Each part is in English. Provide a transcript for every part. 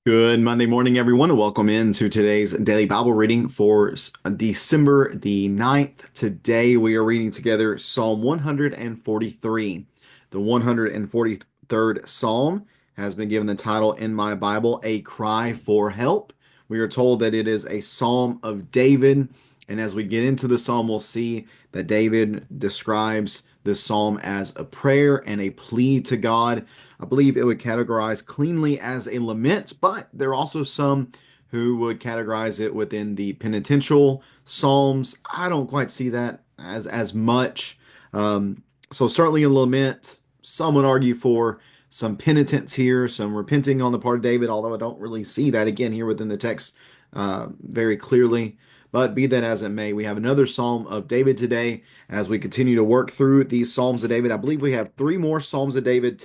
Good Monday morning, everyone, and welcome into today's daily Bible reading for December the 9th. Today we are reading together Psalm 143. The 143rd Psalm has been given the title in my Bible, A Cry for Help. We are told that it is a Psalm of David, and as we get into the Psalm, we'll see that David describes this Psalm as a prayer and a plea to God. I believe it would categorize cleanly as a lament, but there are also some who would categorize it within the penitential psalms. I don't quite see that as much. So certainly a lament. Some would argue for some penitence here, some repenting on the part of David, although I don't really see that again here within the text very clearly. But be that as it may, we have another Psalm of David today as we continue to work through these Psalms of David. I believe we have three more Psalms of David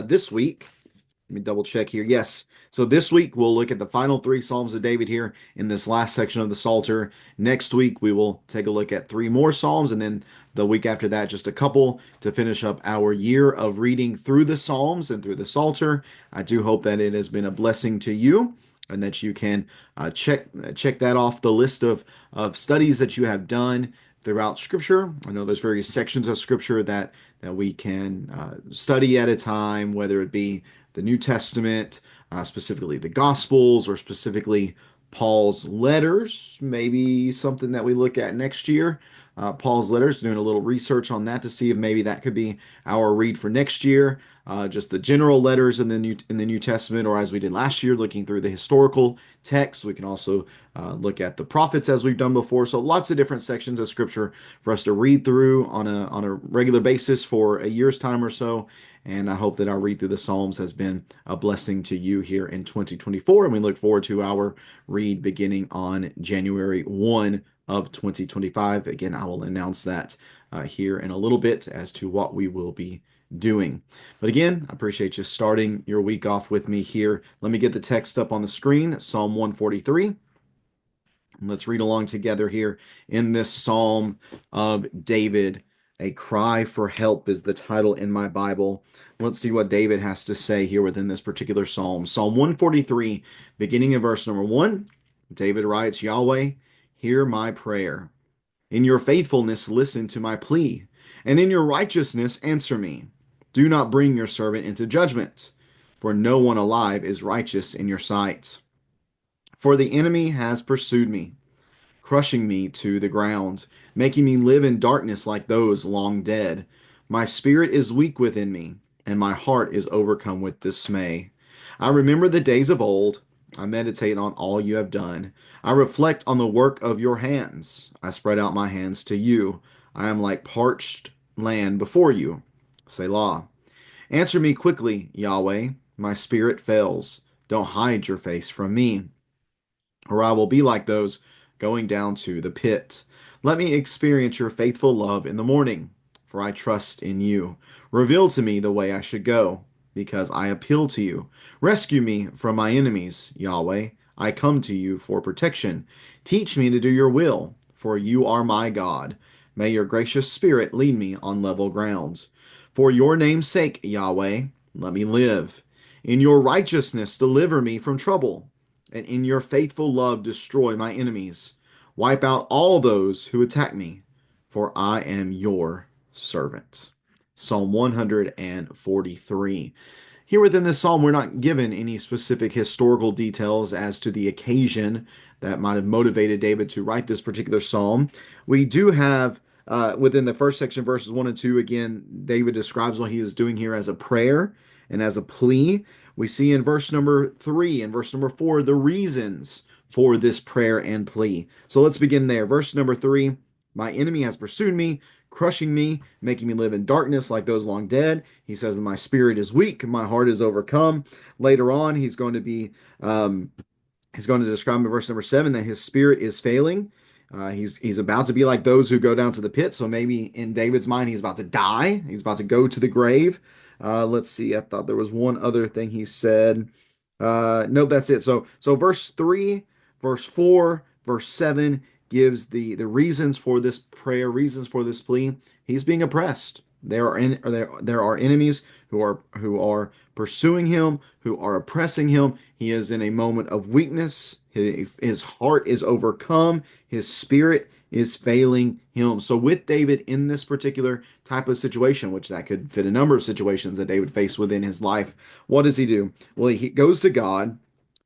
this week. Let me double check here. Yes. So this week we'll look at the final three Psalms of David here in this last section of the Psalter. Next week we will take a look at three more Psalms, and then the week after that just a couple to finish up our year of reading through the Psalms and through the Psalter. I do hope that it has been a blessing to you and that you can check that off the list of studies that you have done throughout Scripture. I know there's various sections of Scripture that we can study at a time, whether it be the New Testament, specifically the Gospels, or specifically Paul's letters. Maybe something that we look at next year. Paul's letters, doing a little research on that to see if maybe that could be our read for next year. Just the general letters in the New Testament, or as we did last year, looking through the historical texts. We can also look at the prophets as we've done before. So lots of different sections of Scripture for us to read through on a regular basis for a year's time or so. And I hope that our read through the Psalms has been a blessing to you here in 2024. And we look forward to our read beginning on January 1 of 2025. Again, I will announce that here in a little bit as to what we will be doing. But again, I appreciate you starting your week off with me here. Let me get the text up on the screen, Psalm 143. Let's read along together here in this Psalm of David. A Cry for Help is the title in my Bible. Let's see what David has to say here within this particular Psalm. Psalm 143, beginning in verse number 1, David writes, Yahweh, hear my prayer. In your faithfulness, listen to my plea, and in your righteousness, answer me. Do not bring your servant into judgment, for no one alive is righteous in your sight. For the enemy has pursued me, crushing me to the ground, making me live in darkness like those long dead. My spirit is weak within me, and my heart is overcome with dismay. I remember the days of old. I meditate on all you have done. I reflect on the work of your hands. I spread out my hands to you. I am like parched land before you. Selah. Answer me quickly, Yahweh. My spirit fails. Don't hide your face from me, or I will be like those going down to the pit. Let me experience your faithful love in the morning, for I trust in you. Reveal to me the way I should go, because I appeal to you. Rescue me from my enemies, Yahweh. I come to you for protection. Teach me to do your will, for you are my God. May your gracious spirit lead me on level grounds. For your name's sake, Yahweh, let me live. In your righteousness, deliver me from trouble, and in your faithful love destroy my enemies. Wipe out all those who attack me, for I am your servant. Psalm 143. Here within this psalm, we're not given any specific historical details as to the occasion that might have motivated David to write this particular psalm. We do have within the first section, verses 1 and 2, again, David describes what he is doing here as a prayer and as a plea. We see in verse number 3 and verse number 4 the reasons for this prayer and plea. So let's begin there. Verse number 3, my enemy has pursued me, crushing me, making me live in darkness like those long dead. He says, my spirit is weak, my heart is overcome. Later on, he's going to describe in verse number 7 that his spirit is failing. He's about to be like those who go down to the pit. So maybe in David's mind, he's about to die. He's about to go to the grave. Let's see. I thought there was one other thing he said. Nope, that's it. So verse 3, verse 4, verse 7 gives the reasons for this prayer, reasons for this plea. He's being oppressed. There are enemies who are pursuing him, who are oppressing him. He is in a moment of weakness. His heart is overcome. His spirit is failing him. So with David in this particular type of situation, which that could fit a number of situations that David faced within his life, what does he do? Well, he goes to God.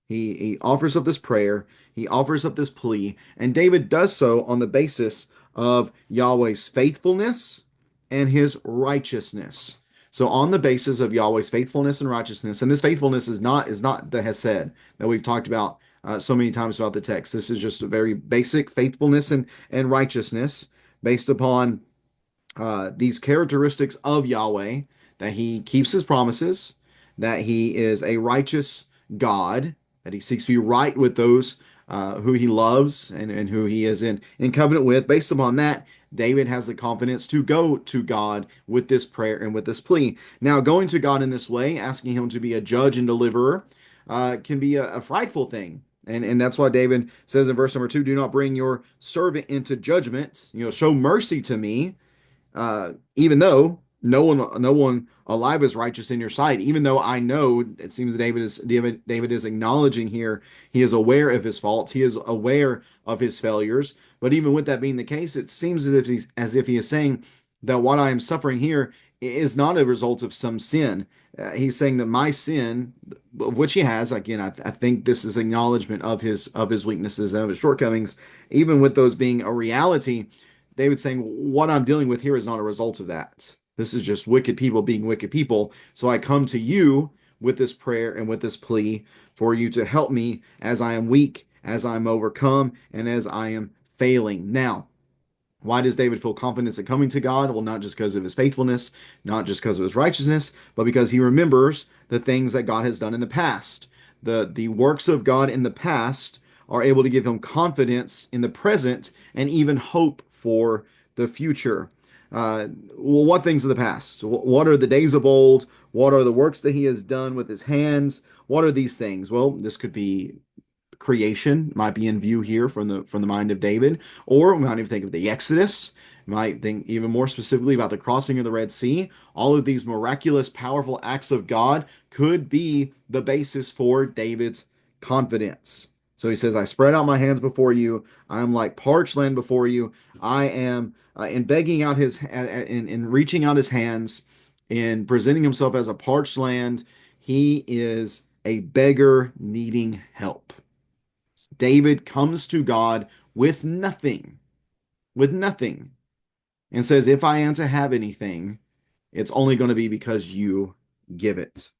He offers up this prayer, he offers up this plea, and David does so on the basis of Yahweh's faithfulness and his righteousness. So on the basis of Yahweh's faithfulness and righteousness, and this faithfulness is not the Hesed that we've talked about so many times throughout the text. This is just a very basic faithfulness and righteousness based upon these characteristics of Yahweh, that he keeps his promises, that he is a righteous God, that he seeks to be right with those who he loves and who he is in covenant with. Based upon that, David has the confidence to go to God with this prayer and with this plea. Now, going to God in this way, asking him to be a judge and deliverer, can be a frightful thing. And that's why David says in verse number 2, do not bring your servant into judgment. Show mercy to me, even though no one alive is righteous in your sight. Even though I know, it seems that David is acknowledging here, he is aware of his faults, he is aware of his failures. But even with that being the case, it seems as if he is saying that what I am suffering here is not a result of some sin. He's saying that my sin, of which he has, again, I think this is acknowledgement of his weaknesses and of his shortcomings, even with those being a reality. David's saying, what I'm dealing with here is not a result of that. This is just wicked people being wicked people. So I come to you with this prayer and with this plea for you to help me as I am weak, as I'm overcome, and as I am failing. Now, why does David feel confidence in coming to God? Well, not just because of his faithfulness, not just because of his righteousness, but because he remembers the things that God has done in the past. The works of God in the past are able to give him confidence in the present and even hope for the future. Well, what things of the past? What are the days of old? What are the works that he has done with his hands? What are these things? Well, this could be creation, might be in view here from the mind of David, or we might even think of the Exodus. We might think even more specifically about the crossing of the Red Sea. All of these miraculous, powerful acts of God could be the basis for David's confidence. So he says, I spread out my hands before you. I am like parched land before you. I am in begging out in reaching out his hands, in presenting himself as a parched land. He is a beggar needing help. David comes to God with nothing, and says, if I am to have anything, it's only going to be because you give it.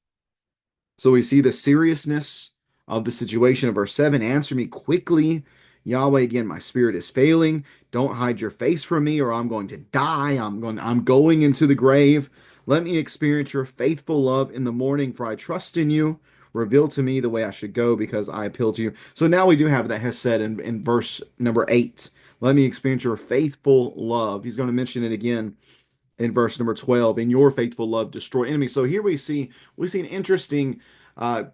So we see the seriousness of the situation of verse 7. Answer me quickly, Yahweh. Again, my spirit is failing. Don't hide your face from me, or I'm going to die. I'm going into the grave. Let me experience your faithful love in the morning, for I trust in you. Reveal to me the way I should go, because I appeal to you. So now we do have that Hesed in verse number 8. Let me experience your faithful love. He's going to mention it again in verse number 12. In your faithful love, destroy enemies. So here we see an interesting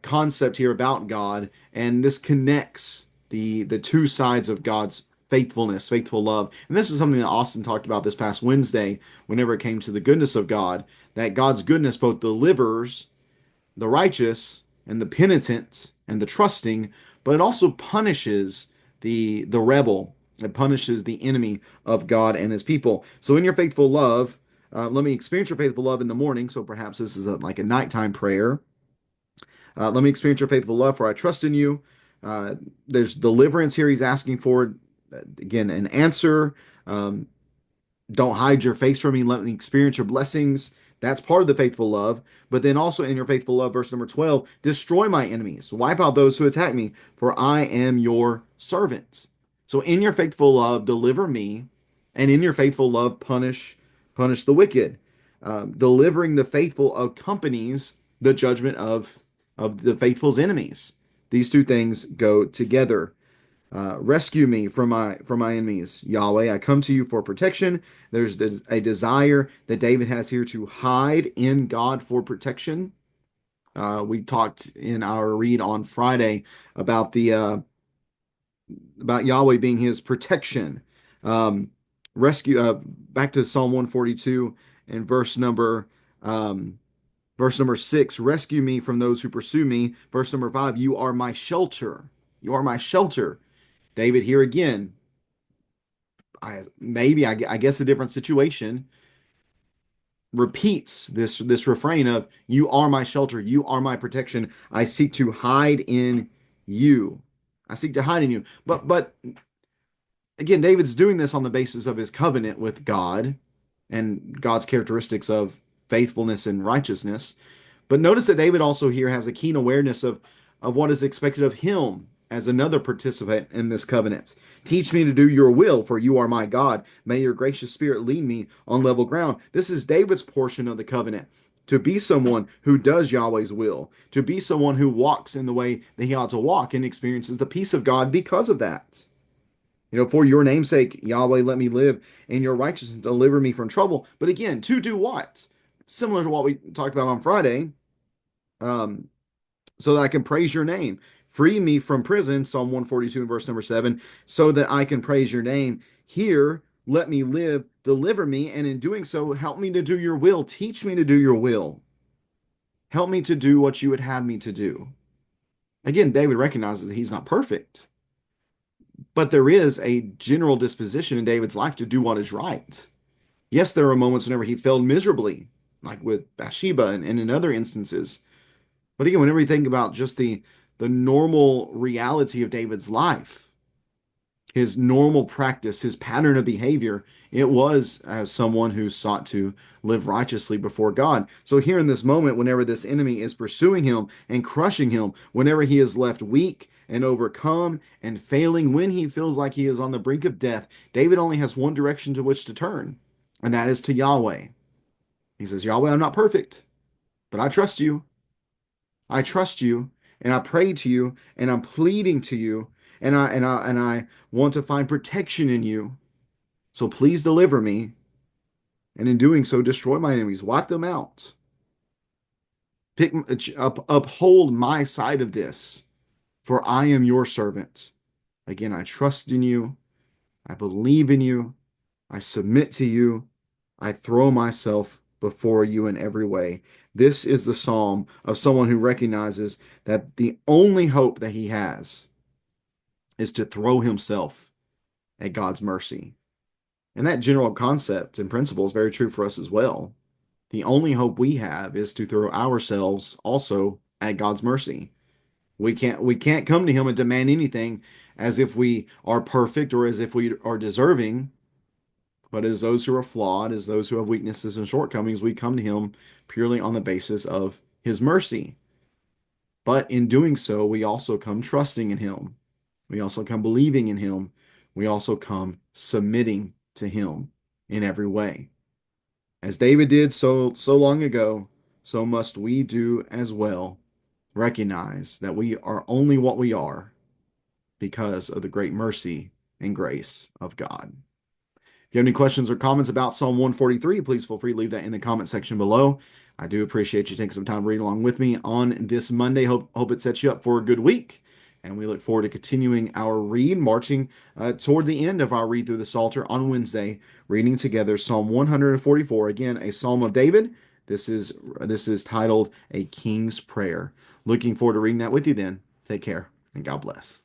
concept here about God, and this connects the two sides of God's faithfulness, faithful love. And this is something that Austin talked about this past Wednesday whenever it came to the goodness of God, that God's goodness both delivers the righteous and the penitent and the trusting, but it also punishes the rebel. It punishes the enemy of God and his people. So in your faithful love, let me experience your faithful love in the morning. So perhaps this is like a nighttime prayer. Let me experience your faithful love, for I trust in you. There's deliverance here. He's asking for, again, an answer. Um, don't hide your face from me. Let me experience your blessings. That's part of the faithful love. But then also in your faithful love, verse number 12, destroy my enemies, wipe out those who attack me, for I am your servant. So in your faithful love, deliver me, and in your faithful love, punish the wicked. Delivering the faithful accompanies the judgment of the faithful's enemies. These two things go together. Rescue me from my enemies, Yahweh. I come to you for protection. There's a desire that David has here to hide in God for protection. We talked in our read on Friday about the about Yahweh being his protection. Rescue. Back to Psalm 142 And verse number 6, rescue me from those who pursue me. Verse number 5, you are my shelter. You are my shelter. David here again, I guess a different situation, repeats this refrain of you are my shelter, you are my protection. I seek to hide in you. I seek to hide in you. But again, David's doing this on the basis of his covenant with God and God's characteristics of faithfulness and righteousness. But notice that David also here has a keen awareness of what is expected of him as another participant in this covenant. Teach me to do your will, for you are my God. May your gracious spirit lead me on level ground. This is David's portion of the covenant. To be someone who does Yahweh's will, to be someone who walks in the way that he ought to walk and experiences the peace of God because of that. For your namesake, Yahweh, let me live in your righteousness, deliver me from trouble. But again, to do what? Similar to what we talked about on Friday, um, so that I can praise your name. Free me from prison, Psalm 142 and verse number 7, so that I can praise your name. Here, let me live, deliver me, and in doing so, help me to do your will. Teach me to do your will. Help me to do what you would have me to do. Again, David recognizes that he's not perfect, but there is a general disposition in David's life to do what is right. Yes, there are moments whenever he failed miserably, like with Bathsheba and in other instances. But again, whenever you think about just the normal reality of David's life, his normal practice, his pattern of behavior, it was as someone who sought to live righteously before God. So here in this moment, whenever this enemy is pursuing him and crushing him, whenever he is left weak and overcome and failing, when he feels like he is on the brink of death, David only has one direction to which to turn, and that is to Yahweh. He says, Yahweh, I'm not perfect, but I trust you. I trust you and I pray to you and I'm pleading to you and I want to find protection in you. So please deliver me. And in doing so, destroy my enemies, wipe them out. Uphold my side of this, for I am your servant. Again, I trust in you. I believe in you. I submit to you. I throw myself before you in every way. This is the psalm of someone who recognizes that the only hope that he has is to throw himself at God's mercy. And that general concept and principle is very true for us as well. The only hope we have is to throw ourselves also at God's mercy. We can't come to him and demand anything as if we are perfect or as if we are deserving. But as those who are flawed, as those who have weaknesses and shortcomings, we come to him purely on the basis of his mercy. But in doing so, we also come trusting in him. We also come believing in him. We also come submitting to him in every way. As David did so long ago, so must we do as well. Recognize that we are only what we are because of the great mercy and grace of God. If you have any questions or comments about Psalm 143, please feel free to leave that in the comment section below. I do appreciate you taking some time to read along with me on this Monday. Hope it sets you up for a good week. And we look forward to continuing our read, marching toward the end of our read through the Psalter on Wednesday, reading together Psalm 144, again, a Psalm of David. This is titled A King's Prayer. Looking forward to reading that with you then. Take care and God bless.